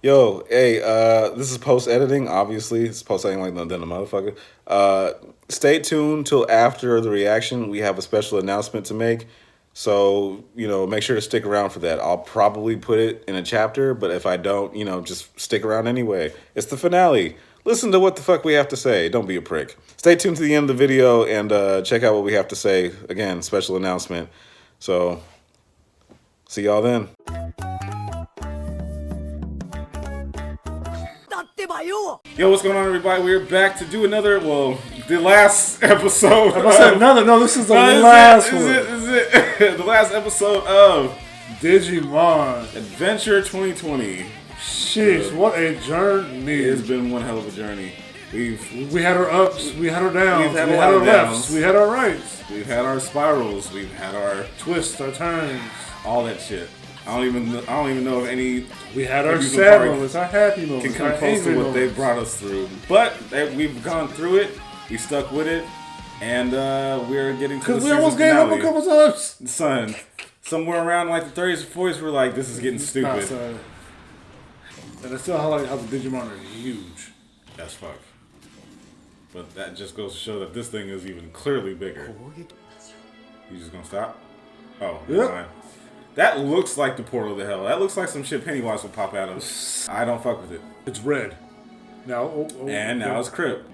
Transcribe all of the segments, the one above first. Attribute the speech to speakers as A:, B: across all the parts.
A: Yo, hey, this is post editing. Obviously, it's post editing like than a motherfucker. Stay tuned till after the reaction. We have a special announcement to make, so make sure to stick around for that. I'll probably put it in a chapter, but if I don't, just stick around anyway. It's the finale. Listen to what the fuck we have to say. Don't be a prick. Stay tuned to the end of the video and check out what we have to say. Again, special announcement. So, see y'all then.
B: Dattebayo!
A: Yo, what's going on, everybody? We're back to do another, the last episode.
C: I said another. No, this is the
A: No,
C: last one.
A: Is it? The last episode of
C: Digimon.
A: Adventure 2020.
C: Sheesh, what a journey.
A: It's been one hell of a journey.
C: We had our ups, we had our downs,
A: We've had
C: we
A: a
C: had
A: lot
C: our
A: of
C: lefts,
A: downs.
C: we had our rights.
A: We've had our spirals. We've had our
C: Twists, our turns.
A: all that shit. I don't even know if any
C: We had our
A: Maybe you can
C: sad
A: probably
C: moments, our happy moments,
A: can come
C: our
A: close to
C: angry
A: what they
C: moments.
A: brought us through. But we've gone through it. We stuck with it, and we're getting to the
C: Because we
A: season
C: almost gave up
A: finale.
C: a couple times.
A: Son, somewhere around like the 30s or 40s, we're like, this is getting
C: Nah,
A: stupid.
C: son. And I still highlight how the Digimon are huge.
A: That's fuck. But that just goes to show that this thing is even clearly bigger. You just gonna stop? Oh,
C: Yep.
A: never mind. That looks like the portal to hell. That looks like some shit Pennywise will pop out of. I don't fuck with it.
C: It's red. Now,
A: And now it's Crip.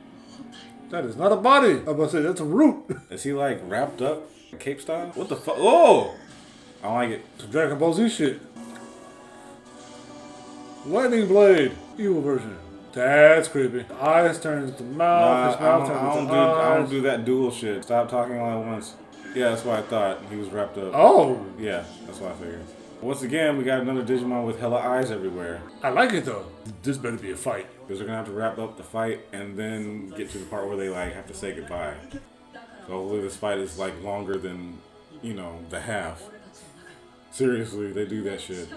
C: that is not a body. I'm about to say, that's a root.
A: Is he like wrapped up cape style? What the fuck? Oh! I don't like it.
C: Some Dragon Ball Z shit. Lightning Blade. Evil version. That's creepy. Eyes turns to mouth. His mouth turns
A: I
C: to
A: don't
C: eyes.
A: do that dual shit. Stop talking all at once. Yeah, that's what I thought. He was wrapped up.
C: Oh,
A: Yeah, that's what I figured. Once again, we got another Digimon with hella eyes everywhere.
C: I like it though. This better be a fight.
A: Because they're gonna have to wrap up the fight and then get to the part where they like have to say goodbye. So hopefully this fight is like longer than, the half. Seriously, they do that shit.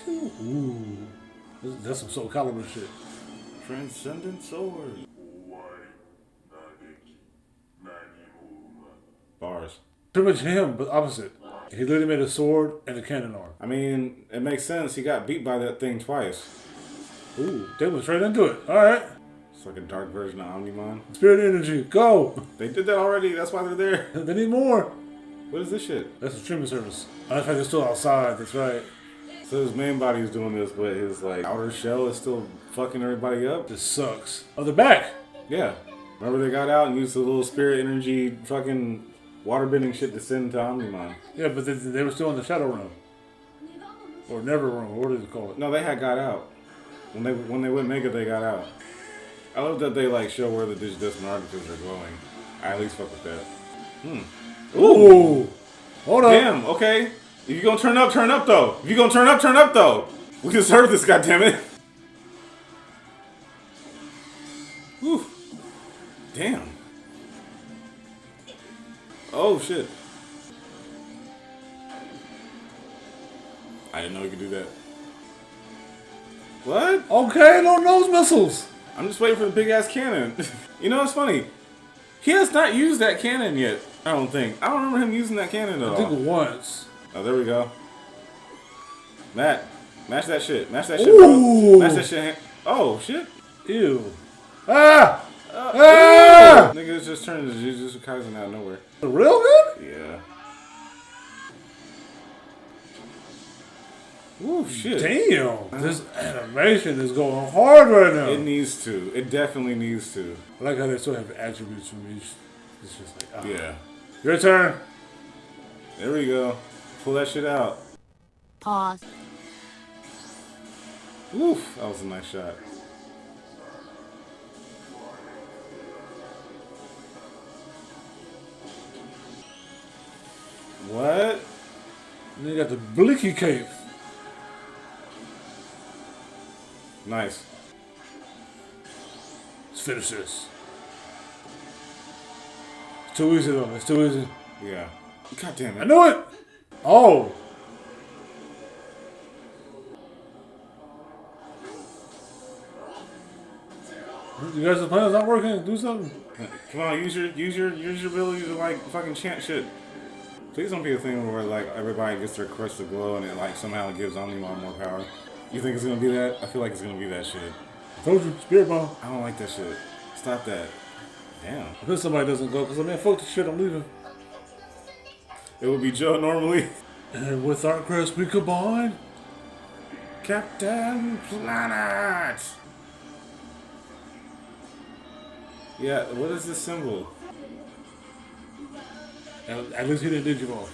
C: Ooh, that's some Soul Calibur shit.
A: Transcendent sword. Bars.
C: Pretty much him, but opposite. He literally made a sword and a cannon arm.
A: I mean, it makes sense. He got beat by that thing twice.
C: Ooh, they went straight into it. All right,
A: It's like a dark version of Omnimon.
C: spirit energy, go.
A: They did that already. That's why they're there.
C: They need more.
A: What is this shit?
C: That's a streaming service. I fact, they're still outside. That's right.
A: So his main body is doing this, but his like outer shell is still fucking everybody up.
C: This sucks. Oh, they're back.
A: Yeah. Remember they got out and used the little spirit energy fucking waterbending shit to send to Omnimon.
C: Yeah, but they were still in the Shadow Realm. Or Never Realm, what did they call it?
A: No, they had got out. When they went Mega, they got out. I love that they like show where the Digidestin articles are going. I at least fuck with that.
C: Ooh! Hold up.
A: Damn, okay. If you gonna turn up though. If you gonna turn up though. We deserve this, goddammit. Whew. Damn. Oh shit. I didn't know you could do that. What?
C: Okay, no nose missiles.
A: I'm just waiting for the big ass cannon. You know, it's funny. He has not used that cannon yet, I don't think. I don't remember him using that cannon at
C: I think
A: all.
C: once.
A: Oh, there we go. Matt, match that shit. Match that shit,
C: Ooh.
A: bro. Match that shit. Oh, shit.
C: Ew. Ah!
A: Ah! Nigga, it's just turned into Jujutsu Kaisen out of nowhere.
C: Real good?
A: Yeah. Ooh, shit.
C: Damn. This animation is going hard right now.
A: It needs to. It definitely needs to.
C: I like how they still have attributes from each. It's just like, ah.
A: Yeah.
C: Your turn.
A: There we go. Pull that shit out.
B: Pause.
A: Oof, that was a nice shot. What?
C: And then you got the Blicky Cape.
A: Nice.
C: Let's finish this. It's too easy though. It's too easy.
A: Yeah. God damn
C: I
A: it.
C: knew it. Oh. You guys' plan's not working. Do something.
A: Come on, use your ability to like fucking chant shit. Please don't be a thing where like everybody gets their crest to glow and it like somehow gives Omnimon more power. You think it's gonna be that? I feel like it's gonna be that shit.
C: I told you, Spirit Bomb.
A: I don't like that shit. Stop that. Damn.
C: I hope somebody doesn't go, because I mean, fuck this shit, I'm leaving.
A: It would be Joe normally.
C: And with our crest, we combine.
A: Captain Planet! Yeah, what is this symbol?
C: At least he didn't Digimon.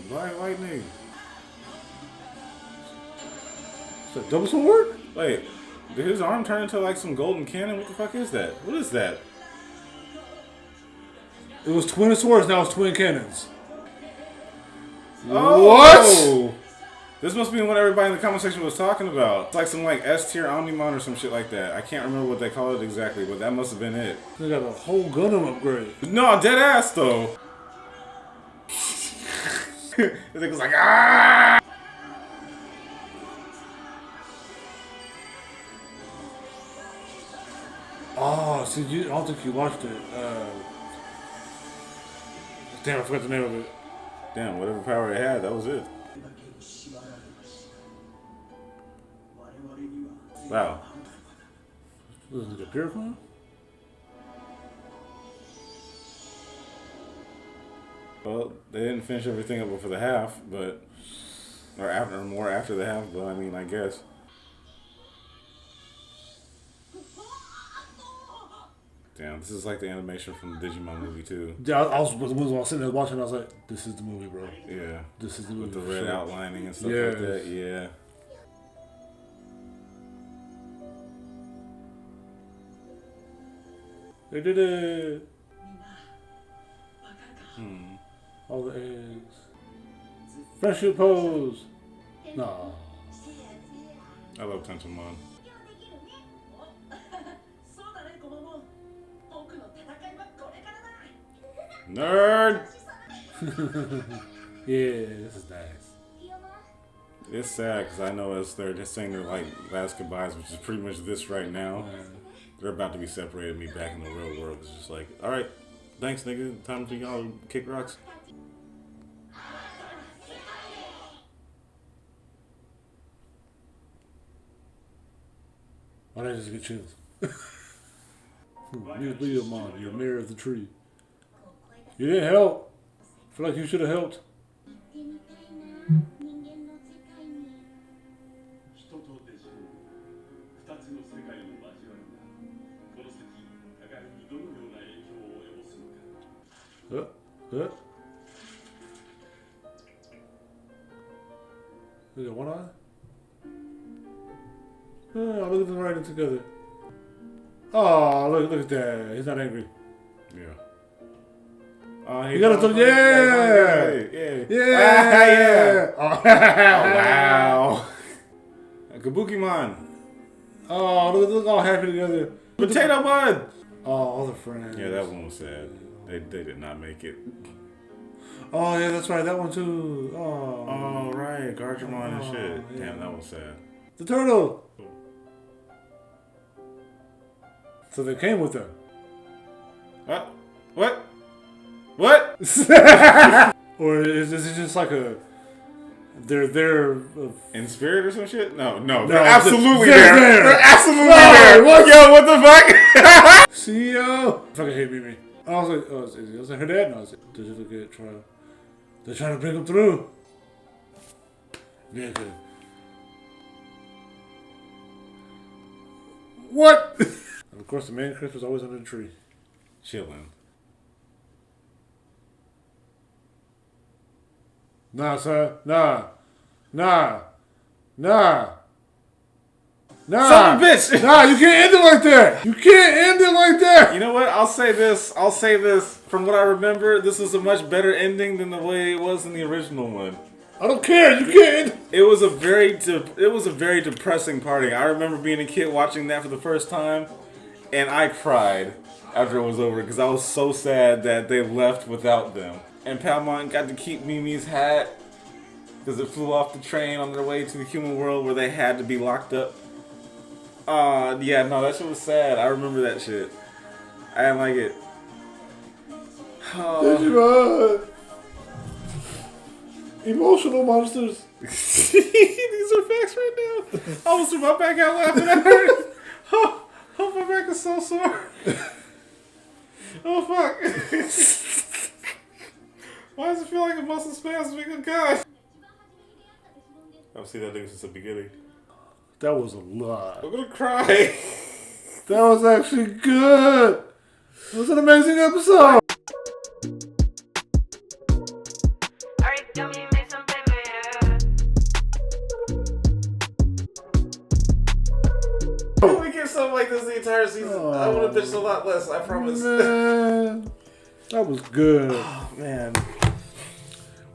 A: Black lightning.
C: Is that double sword?
A: Wait, did his arm turn into like some golden cannon? What the fuck is that? What is that?
C: It was twin swords, now it's twin cannons.
A: Oh!
C: What?
A: This must be what everybody in the comment section was talking about. It's like some like S-tier Omnimon or some shit like that. I can't remember what they call it exactly, but that must have been it.
C: They got a whole Gundam upgrade.
A: No, dead ass though. The thing was like, ah!
C: Oh, see, I don't think you watched it. Damn, I forgot the name of it.
A: Damn, whatever power it had, that was it. Wow.
C: Was it a Purify?
A: Well, they didn't finish everything up before the half, but or after more after the half, but I mean, I guess. Damn, this is like the animation from the Digimon movie too.
C: Yeah, I was sitting there watching. I was like, "This is the movie, bro.
A: Yeah,
C: This is the movie."
A: with the red outlining and stuff
C: Yes.
A: like that. Yeah.
C: They did it.
A: Hmm.
C: All the eggs. Friendship pose. Nah.
A: I love Tentomon. Nerd.
C: Yeah, this is nice.
A: It's sad because I know as they're just saying their like last goodbyes, which is pretty much this right now. They're about to be separated, me back in the real world. It's just like, all right, thanks, nigga. Time for y'all to kick rocks.
C: Why did I just get chills? You be your mom, you're a mirror of the tree. You didn't help. I feel like you should have helped. Huh? Look at one eye. Oh, look at them riding together. Oh, look at that. He's not angry.
A: Yeah. Oh,
C: You gotta talk. Yeah!
A: Yeah.
C: Yeah!
A: Oh, wow. Kabukimon.
C: Oh, look all happy together.
A: Potato Bud.
C: Oh, all the friends.
A: Yeah, that one was sad. They did not make it.
C: Oh, yeah, that's right. That one too. Oh.
A: Oh, right. Garchomon and shit.
C: Yeah.
A: Damn, that was sad.
C: The turtle. So they came with them.
A: What? What?
C: Or is it just like a... They're
A: In spirit or some shit? No,
C: No,
A: they're absolutely
C: they're
A: there.
C: there.
A: They're absolutely
C: No,
A: there.
C: what?
A: Yo, what the fuck?
C: CEO. Fucking hate me. I was like, is that her dad? No, I was like, did you look at they're trying to bring him through. Yeah, good. What? And of course, the main Chris was always under the tree.
A: Chilling.
C: Nah, sir. Nah. Son of a
A: bitch!
C: Nah, you can't end it like that. You can't end it like that.
A: You know what? I'll say this. From what I remember, this was a much better ending than the way it was in the original one.
C: I don't care. You can't end.
A: It was a very depressing party. I remember being a kid watching that for the first time, and I cried after it was over because I was so sad that they left without them. And Palmont got to keep Mimi's hat because it flew off the train on their way to the human world where they had to be locked up. Yeah, no, that shit was sad. I remember that shit. I didn't like it.
C: Digimon. Emotional monsters.
A: These are facts right now. I almost threw my back out laughing at her. Oh, my back is so sore. Oh, fuck. Why does it feel like a muscle spasm? Good God. I've seen that nigga since the beginning.
C: That was a lot.
A: I'm gonna cry.
C: That was actually good. It was an amazing episode.
A: We get something like this the entire season. I would have bitched a lot less, I promise.
C: Man, that was good.
A: Oh, man.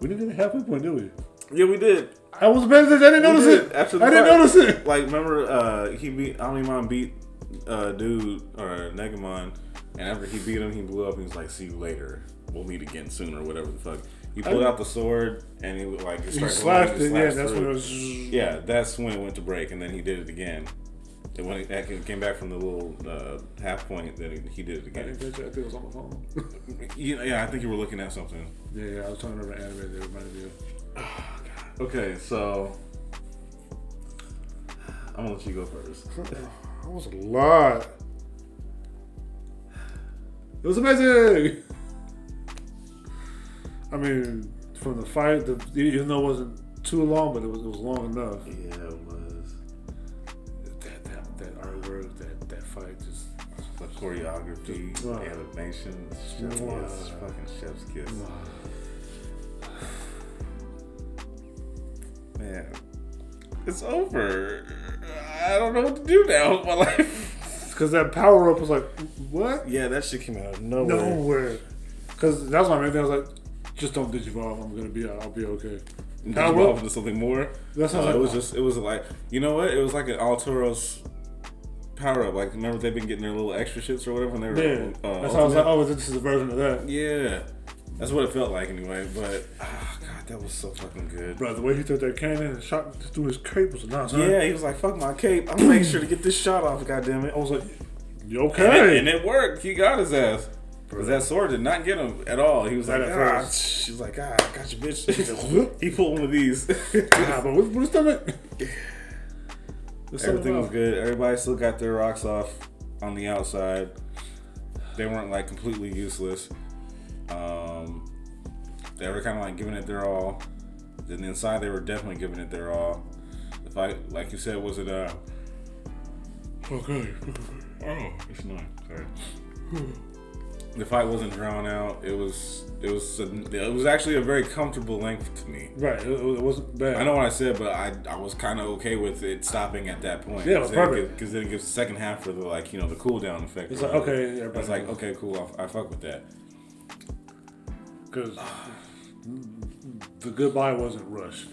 C: We didn't get a halfway point, did we?
A: Yeah, we did.
C: I was amazed. I didn't notice it.
A: After the
C: I didn't
A: fight.
C: notice it.
A: Like, remember, he beat Omnimon beat dude or Negamon, and after he beat him, he blew up. And he was like, "See you later. We'll meet again soon," or whatever the fuck. He pulled out the sword and he was like,
C: he slashed it. Yeah, that's when it was.
A: Yeah, that's when it went to break, and then he did it again. And when it came back from the little half point, then he did it again.
C: I think it was on the phone.
A: Yeah, I think you were looking at something.
C: Yeah, I was trying to remember anime that reminded me of.
A: Oh, God. Okay, so I'm gonna let you go first.
C: That was a lot. It was amazing. I mean, from the fight, even though it wasn't too long, but it was long enough.
A: Yeah, it was.
C: That artwork, that fight, just
A: The choreography, animation, chef's kiss, fucking chef's kiss. Man, it's over. I don't know what to do now with my life.
C: Because that power up was like, what?
A: Yeah, that shit came out of nowhere.
C: Nowhere. Because that was my main thing. I was like, just don't digivolve. I'll be okay.
A: Digivolve into something more.
C: That's how
A: it was like, you know what? It was like an Alturos power up. Like, remember they've been getting their little extra shits or whatever when they were.
C: Yeah. That's how I was like, oh, this is a version of that.
A: Yeah. That's what it felt like anyway. But, God, that was so fucking good.
C: Bro, the way he took that cannon and shot through his cape was nuts, huh?
A: Yeah, he was like, fuck my cape. I'm gonna make sure to get this shot off, goddammit.
C: I was like, you okay?
A: And it worked. He got his ass. Because that sword did not get him at all. He was like, she's like, I got you, bitch. He pulled one of these.
C: But what's the stomach?
A: Everything was good. Everybody still got their rocks off on the outside. They weren't like completely useless. They were kind of like giving it their all. Then inside they were definitely giving it their all. The fight, like you said, was it
C: okay.
A: Oh, it's not. Sorry. The fight wasn't drawn out. It was actually a very comfortable length to me.
C: Right. It wasn't bad.
A: I know what I said, but I was kind of okay with it stopping at that point.
C: Yeah, it was perfect.
A: Because then it gives the second half for the the cooldown effect.
C: It's like, okay,
A: it's like, okay, cool. I fuck with that.
C: Because the goodbye wasn't rushed.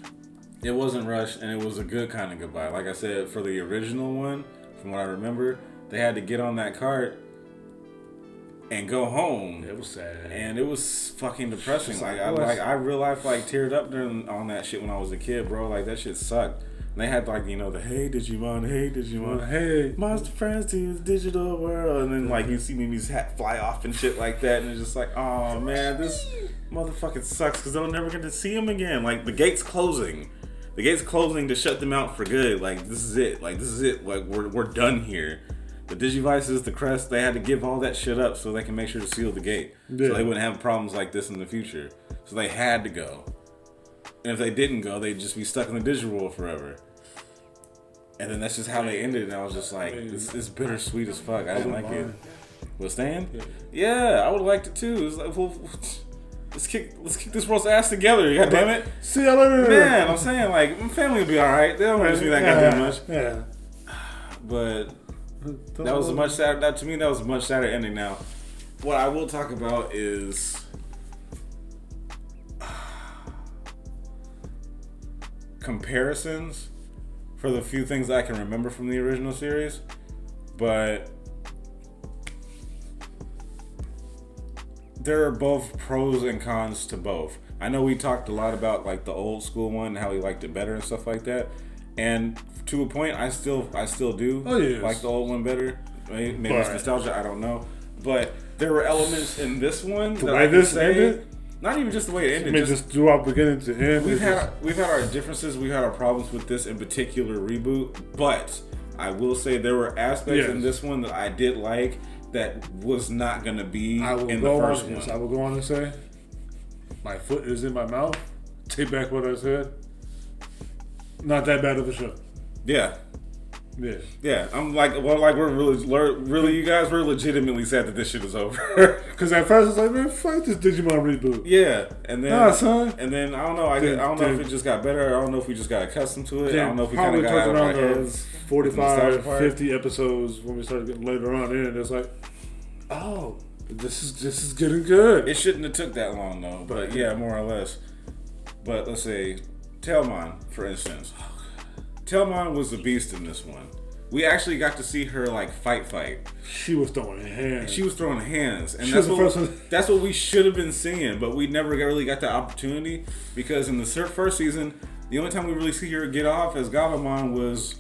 A: It wasn't rushed, and it was a good kind of goodbye. Like I said, for the original one, from what I remember, they had to get on that cart and go home.
C: It was sad,
A: and it was fucking depressing. I real life teared up on that shit when I was a kid, bro. Like that shit sucked. And they had the hey Digimon,
C: hey
A: monster friends to the digital world, and then you see Mimi's hat fly off and shit like that, and it's just like, oh man, this motherfucking sucks because they'll never get to see him again. Like the gate's closing. The gate's closing to shut them out for good. Like this is it. Like we're done here. The Digivices, the Crest, they had to give all that shit up so they can make sure to seal the gate. Yeah. So they wouldn't have problems like this in the future. So they had to go. And if they didn't go, they'd just be stuck in the digital world forever. And then that's just how they ended. And I was just like, it's bittersweet as fuck. I didn't like it. Well, Stan? Yeah, I would have liked it too. It's like, well, let's kick this world's ass together, god damn it.
C: See you later.
A: Man, I'm saying, my family will be alright. They don't miss me that goddamn much.
C: Yeah.
A: But that was a much sadder. To me, that was a much sadder ending. Now, what I will talk about is comparisons for the few things I can remember from the original series, but there are both pros and cons to both. I know we talked a lot about the old school one, how we liked it better and stuff like that, and to a point, I still do like the old one better. Maybe it's nostalgia, I don't know. But there were elements in this one
C: The
A: that
C: way
A: I could
C: this
A: say,
C: ended?
A: not even just the way it
C: I
A: ended.
C: mean, just throughout beginning to end.
A: We've had our differences. We've had our problems with this in particular reboot, but I will say there were aspects in this one that I did like that was not going to be in the first one.
C: I will go on and say, my foot is in my mouth. Take back what I said. Not that bad of a show.
A: Yeah.
C: Yeah.
A: Yeah, I'm like, we're really, you guys were legitimately sad that this shit is over.
C: Because at first it's like, man, fuck this Digimon reboot.
A: Yeah, and then,
C: nah, son.
A: And then I don't know, I don't know if it just got better. I don't know if we just got accustomed to it. I don't know if we kind of got out of our heads.
C: 45, 50 episodes when we started getting later on in, it's like, oh, this is getting good.
A: It shouldn't have took that long though, but yeah, more or less. But let's say, Telmon, for instance. Telmon was a beast in this one. We actually got to see her like fight.
C: She was throwing hands.
A: And that's what we should have been seeing, but we never really got the opportunity because in the first season, the only time we really see her get off as Gabumon was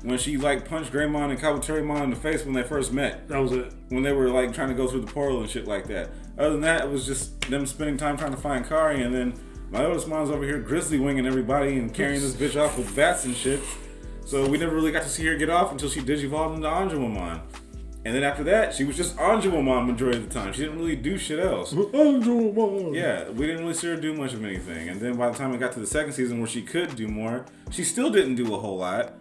A: when she like punched Greymon and Kabuterimon in the face when they first met.
C: That was it.
A: When they were like trying to go through the portal and shit like that. Other than that, it was just them spending time trying to find Kari, and then my oldest mom's over here grizzly winging everybody and carrying this bitch off with bats and shit. So we never really got to see her get off until she digivolved into Anjumamon. And then after that, she was just Anjumamon majority of the time. She didn't really do shit else.
C: Anjumamon.
A: Yeah, we didn't really see her do much of anything. And then by the time it got to the second season where she could do more, she still didn't do a whole lot.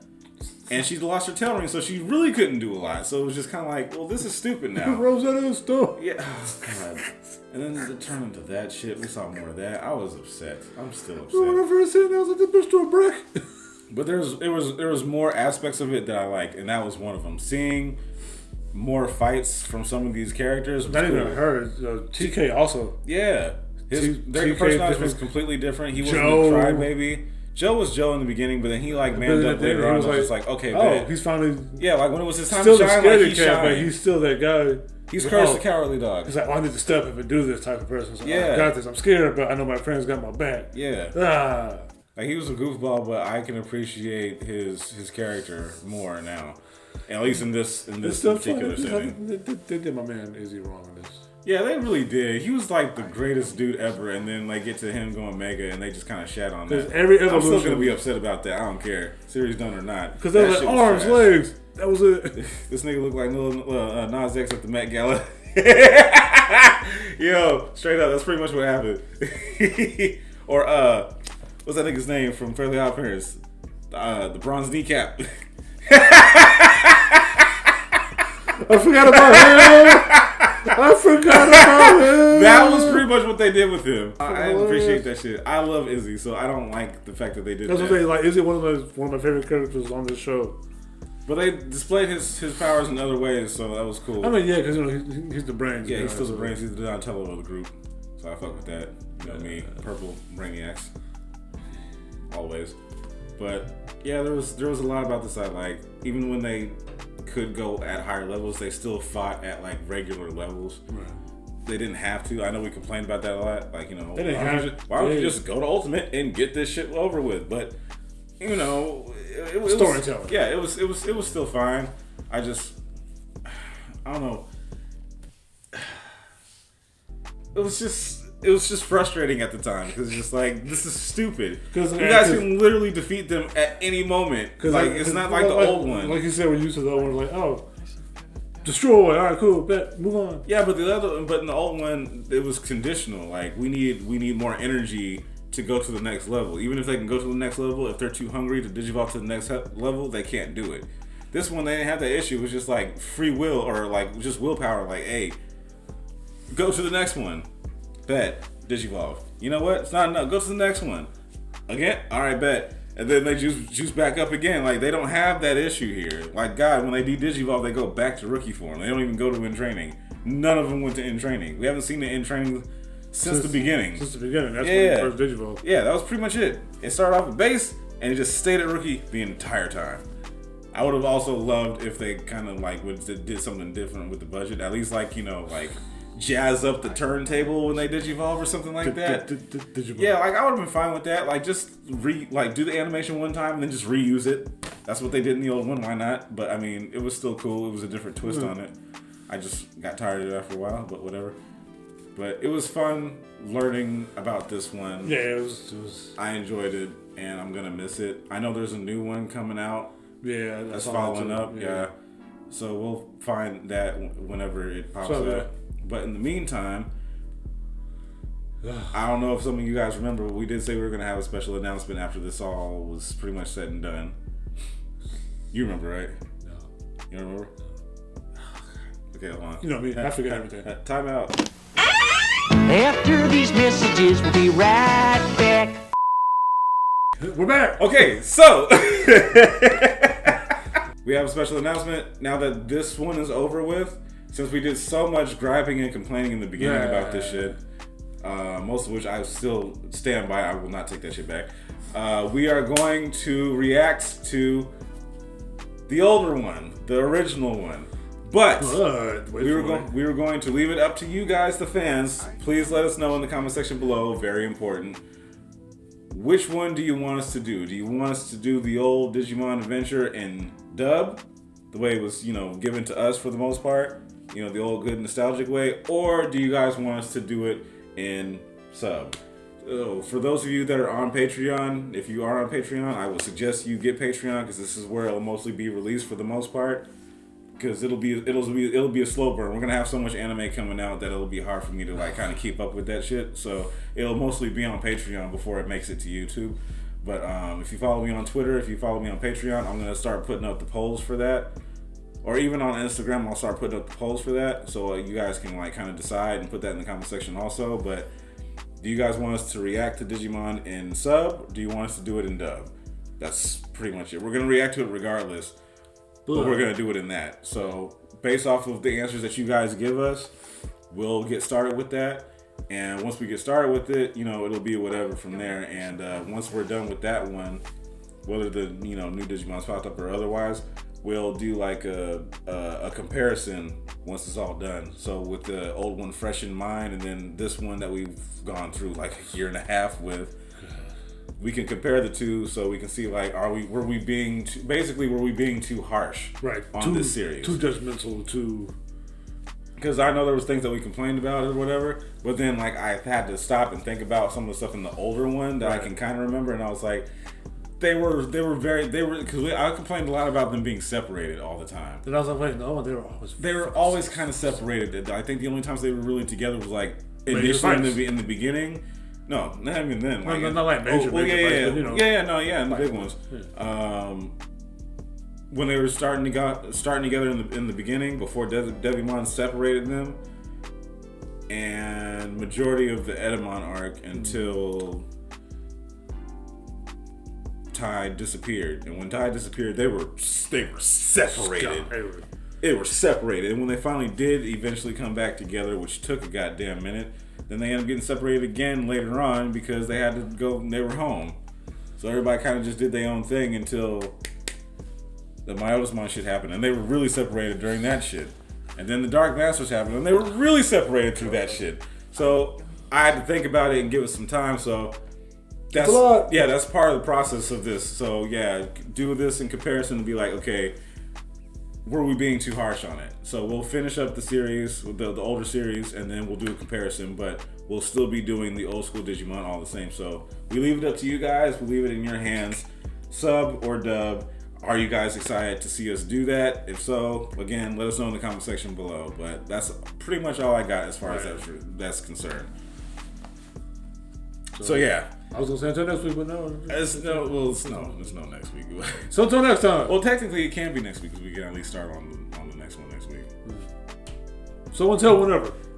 A: And she lost her tail ring, so she really couldn't do a lot. So it was just kind of like, well, this is stupid now.
C: Rosetta Stone.
A: Yeah. Oh, God. And then it turned into that shit. We saw more of that. I was upset. I'm still upset.
C: When I first seen it, I was like, this bitch to a brick.
A: But there was more aspects of it that I liked, and that was one of them. Seeing more fights from some of these characters.
C: Not even her. TK also.
A: Yeah. Their personality was completely different. He wasn't a crybaby. Joe was Joe in the beginning, but then he like manned up later on. I was just like, okay,
C: oh, he's finally.
A: Yeah, like when it was his time
C: still
A: to shine,
C: the
A: like he
C: cat,
A: shined.
C: but he's still that guy.
A: He's Courage the Cowardly Dog.
C: He's like, I need to step up and do this type of person. So
A: yeah,
C: I got this. I'm scared, but I know my friends got my back.
A: Yeah. Like he was a goofball, but I can appreciate his character more now. At least in this particular setting.
C: They did my man Izzy wrong in this.
A: Yeah, they really did. He was like the greatest dude ever, and then they get to him going mega, and they just kind of shat on that. I'm still gonna be upset about that. I don't care, series done or not.
C: Because they were like arms, legs. That was it.
A: This nigga looked like Nas X at the Met Gala. Yo, straight up, that's pretty much what happened. Or what's that nigga's name from Fairly Odd Parents? The bronze kneecap.
C: I forgot about him.
A: That was pretty much what they did with him. I appreciate that shit. I love Izzy, so I don't like the fact that they did that.
C: That's what they like. Izzy, one of my favorite characters on this show.
A: But they displayed his powers in other ways, so that was cool.
C: I mean, yeah, because he's the brains.
A: Yeah, he's still the brains. He's the Donatello of the group, so I fuck with that. You know me, purple brainiacs, always. But yeah, there was a lot about this I like. Even when they could go at higher levels, they still fought at like regular levels. Right. They didn't have to. I know we complained about that a lot. Like, you know, why don't you just go to Ultimate and get this shit over with? But you know, it was
C: storytelling.
A: Yeah, it was still fine. I don't know. It was just frustrating at the time because it's just like, this is stupid. Because you guys can literally defeat them at any moment. Like it's not like the old one.
C: Like you said, we're used to the old one. Like, oh, destroy. All right, cool. Bet, move on.
A: Yeah, but in the old one, it was conditional. Like we need more energy to go to the next level. Even if they can go to the next level, if they're too hungry to digivolve to the next level, they can't do it. This one, they didn't have that issue. It was just like free will or like just willpower. Like, hey, go to the next one. Bet. Digivolve. You know what? It's not enough. Go to the next one. Again? Alright, bet. And then they juice back up again. Like, they don't have that issue here. Like, God, when they de-digivolve, they go back to rookie form. They don't even go to in training. None of them went to in training. We haven't seen the in training since the beginning.
C: Since the beginning. That's when it first digivolved.
A: Yeah, that was pretty much it. It started off with base, and it just stayed at rookie the entire time. I would have also loved if they kind of, like, did something different with the budget. At least, like, you know, like, jazz up the turntable when they digivolve or something like that. Yeah, like I would have been fine with that. Like just do the animation one time and then just reuse it. That's what they did in the old one. Why not? But I mean, it was still cool. It was a different twist on it. I just got tired of it after a while, but whatever. But it was fun learning about this one.
C: Yeah, it was.
A: I enjoyed it, and I'm gonna miss it. I know there's a new one coming out.
C: Yeah,
A: that's following up. Yeah. So we'll find that whenever it pops up. But in the meantime, I don't know if some of you guys remember, but we did say we were gonna have a special announcement after this all was pretty much said and done. You remember, right?
C: No.
A: You don't remember? No. Okay, hold on.
C: You know me. I forget everything.
A: Time out.
D: After these messages, we'll be right back.
C: We're back.
A: Okay, so we have a special announcement. Now that this one is over with, since we did so much griping and complaining in the beginning about this shit, most of which I still stand by, I will not take that shit back. We are going to react to the older one, the original one. But we were going to leave it up to you guys, the fans. Please let us know in the comment section below. Very important. Which one do you want us to do? Do you want us to do the old Digimon adventure in dub, the way it was, given to us for the most part, the old good nostalgic way, or do you guys want us to do it in sub? For those of you that are on Patreon, if you are on Patreon, I would suggest you get Patreon because this is where it'll mostly be released for the most part. Because it'll be a slow burn. We're gonna have so much anime coming out that it'll be hard for me to kind of keep up with that shit. So it'll mostly be on Patreon before it makes it to YouTube. But if you follow me on Twitter, if you follow me on Patreon, I'm gonna start putting up the polls for that. Or even on Instagram, I'll start putting up the polls for that. So you guys can kind of decide and put that in the comment section also. But do you guys want us to react to Digimon in sub? Or do you want us to do it in dub? That's pretty much it. We're gonna react to it regardless. But we're going to do it in that. So based off of the answers that you guys give us, we'll get started with that. And once we get started with it, it'll be whatever from there. And once we're done with that one, whether the new Digimon's popped up or otherwise, we'll do a comparison once it's all done. So with the old one fresh in mind, and then this one that we've gone through a year and a half with, we can compare the two so we can see were we being too harsh on this series?
C: Too judgmental,
A: because I know there was things that we complained about or whatever, but then I had to stop and think about some of the stuff in the older one that I can kind of remember, and I was like, they were because I complained a lot about them being separated all the time.
C: And I was like, wait, no,
A: they were always kind of separated. I think the only times they were really together was initially in the beginning. No, not even then.
C: Not major fights,
A: but the big ones.
C: Yeah.
A: When they were starting together in the beginning, before Devimon separated them, and majority of the Edamon arc until Tide disappeared. And when Tide disappeared, they were separated. They were separated, and when they finally did eventually come back together, which took a goddamn minute. Then they ended up getting separated again later on because they had to go and they were home. So everybody kind of just did their own thing until the Myotismon shit happened. And they were really separated during that shit. And then the Dark Masters happened and they were really separated through that shit. So I had to think about it and give it some time. So that's part of the process of this. So yeah, do this in comparison and be like, okay, were we being too harsh on it? So we'll finish up the series, the older series, and then we'll do a comparison, but we'll still be doing the old school Digimon all the same. So we leave it up to you guys. We leave it in your hands. Sub or dub. Are you guys excited to see us do that? If so, again, let us know in the comment section below. But that's pretty much all I got as far as that's concerned. So yeah.
C: I was gonna say until next week, but no.
A: It's no next week.
C: So until next time.
A: Well, technically it can be next week because we can at least start on the next one next week.
C: So until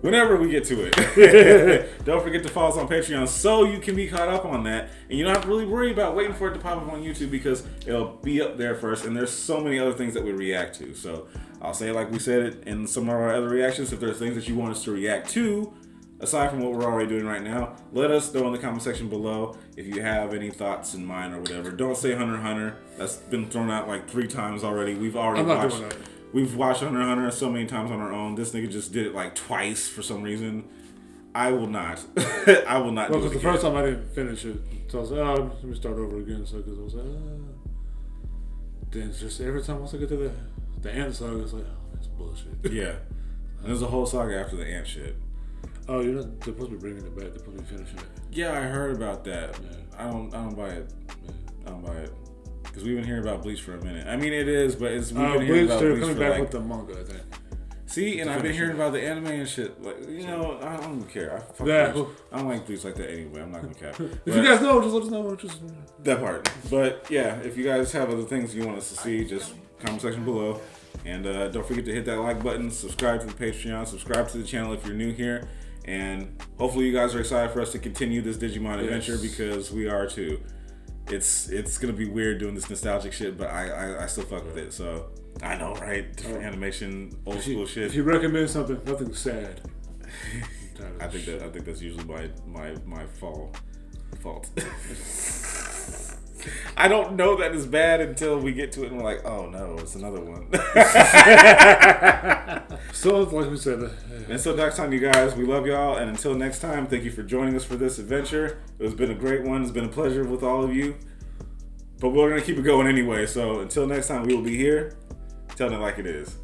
A: whenever we get to it. Don't forget to follow us on Patreon so you can be caught up on that, and you don't have to really worry about waiting for it to pop up on YouTube because it'll be up there first. And there's so many other things that we react to. So I'll say like we said it in some of our other reactions. If there's things that you want us to react to, aside from what we're already doing right now, let us know in the comment section below if you have any thoughts in mind or whatever. Don't say Hunter x Hunter. That's been thrown out 3 times already. We've watched Hunter x Hunter so many times on our own. This nigga just did it twice for some reason. I will not. I will not do it
C: because the
A: again.
C: first time I didn't finish it. So I was like, let me start over again. So because I was like, then it's just every time once I get to the end, so it's like, oh, that's bullshit.
A: Yeah. And there's a whole saga after the ant shit.
C: Oh, you're not. They're supposed to be bringing it back. They're supposed to be finishing it.
A: Yeah, I heard about that.
C: Yeah.
A: I don't buy it. I don't buy it. Because we've been hearing about Bleach for a minute. I mean, it is, but we've been hearing about
C: they're
A: Bleach
C: coming
A: for
C: back with the manga, I think.
A: See, and I've been hearing about the anime and shit. Like, I don't care. Fuck
C: Yeah.
A: Bleach. I don't like Bleach like that anyway. I'm not gonna cap.
C: If you guys know, just let us know.
A: That part. But yeah, if you guys have other things you want us to see, just comment section below. And don't forget to hit that like button, subscribe to the Patreon, subscribe to the channel if you're new here. And hopefully you guys are excited for us to continue this Digimon adventure, because we are too. It's gonna be weird doing this nostalgic shit, but I still fuck with it. So I know, right? Different animation, old school shit.
C: If you recommend something, nothing sad.
A: I think that's usually my fault. I don't know that it's bad until we get to it and we're like, oh no, it's another one.
C: So, like we said.
A: Until next time, you guys, we love y'all. And until next time, thank you for joining us for this adventure. It's been a great one. It's been a pleasure with all of you. But we're going to keep it going anyway. So until next time, we will be here telling it like it is.